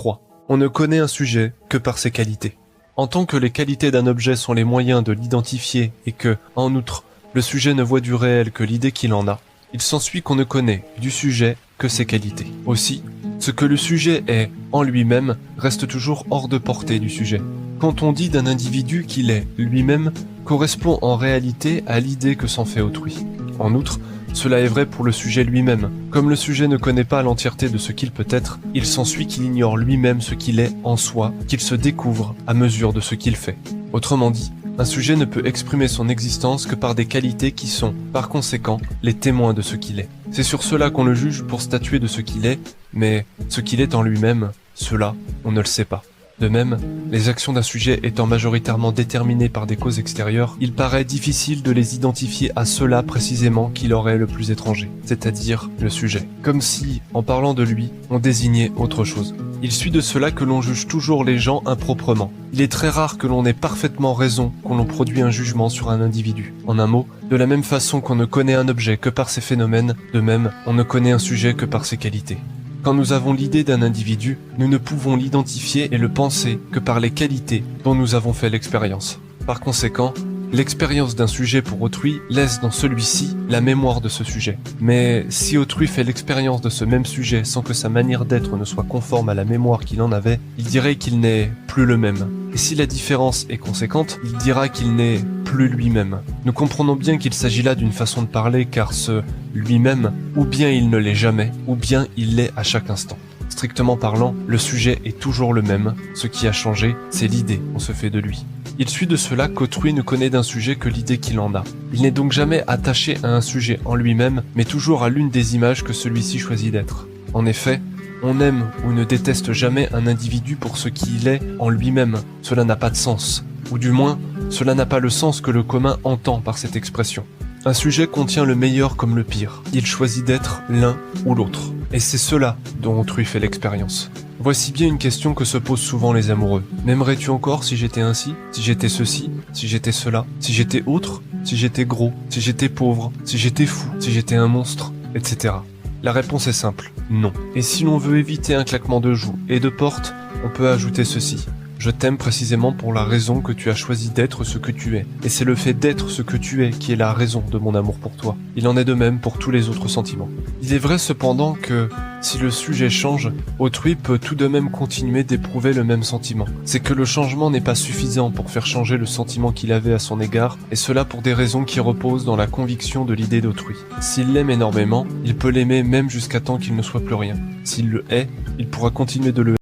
3. On ne connaît un sujet que par ses qualités. En tant que les qualités d'un objet sont les moyens de l'identifier et que, en outre, le sujet ne voit du réel que l'idée qu'il en a, il s'ensuit qu'on ne connaît du sujet que ses qualités. Aussi, ce que le sujet est en lui-même reste toujours hors de portée du sujet. Quand on dit d'un individu qu'il est lui-même, correspond en réalité à l'idée que s'en fait autrui. En outre, cela est vrai pour le sujet lui-même. Comme le sujet ne connaît pas l'entièreté de ce qu'il peut être, il s'ensuit qu'il ignore lui-même ce qu'il est en soi, qu'il se découvre à mesure de ce qu'il fait. Autrement dit, un sujet ne peut exprimer son existence que par des qualités qui sont, par conséquent, les témoins de ce qu'il est. C'est sur cela qu'on le juge pour statuer de ce qu'il est, mais ce qu'il est en lui-même, cela, on ne le sait pas. De même, les actions d'un sujet étant majoritairement déterminées par des causes extérieures, il paraît difficile de les identifier à cela précisément qui leur est le plus étranger, c'est-à-dire le sujet. Comme si, en parlant de lui, on désignait autre chose. Il suit de cela que l'on juge toujours les gens improprement. Il est très rare que l'on ait parfaitement raison quand l'on produit un jugement sur un individu. En un mot, de la même façon qu'on ne connaît un objet que par ses phénomènes, de même, on ne connaît un sujet que par ses qualités. Quand nous avons l'idée d'un individu, nous ne pouvons l'identifier et le penser que par les qualités dont nous avons fait l'expérience. Par conséquent, l'expérience d'un sujet pour autrui laisse dans celui-ci la mémoire de ce sujet. Mais si autrui fait l'expérience de ce même sujet sans que sa manière d'être ne soit conforme à la mémoire qu'il en avait, il dirait qu'il n'est plus le même. Et si la différence est conséquente, il dira qu'il n'est plus lui-même. Nous comprenons bien qu'il s'agit là d'une façon de parler car ce lui-même, ou bien il ne l'est jamais, ou bien il l'est à chaque instant. Strictement parlant, le sujet est toujours le même, ce qui a changé, c'est l'idée qu'on se fait de lui. Il suit de cela qu'autrui ne connaît d'un sujet que l'idée qu'il en a. Il n'est donc jamais attaché à un sujet en lui-même, mais toujours à l'une des images que celui-ci choisit d'être. En effet, on aime ou ne déteste jamais un individu pour ce qu'il est en lui-même. Cela n'a pas de sens. Ou du moins, cela n'a pas le sens que le commun entend par cette expression. Un sujet contient le meilleur comme le pire. Il choisit d'être l'un ou l'autre. Et c'est cela dont autrui fait l'expérience. Voici bien une question que se posent souvent les amoureux. M'aimerais-tu encore si j'étais ainsi? Si j'étais ceci? Si j'étais cela? Si j'étais autre? Si j'étais gros? Si j'étais pauvre? Si j'étais fou? Si j'étais un monstre? Etc. La réponse est simple, non. Et si l'on veut éviter un claquement de joues et de porte, on peut ajouter ceci. Je t'aime précisément pour la raison que tu as choisi d'être ce que tu es. Et c'est le fait d'être ce que tu es qui est la raison de mon amour pour toi. Il en est de même pour tous les autres sentiments. Il est vrai cependant que, si le sujet change, autrui peut tout de même continuer d'éprouver le même sentiment. C'est que le changement n'est pas suffisant pour faire changer le sentiment qu'il avait à son égard, et cela pour des raisons qui reposent dans la conviction de l'idée d'autrui. S'il l'aime énormément, il peut l'aimer même jusqu'à temps qu'il ne soit plus rien. S'il le hait, il pourra continuer de le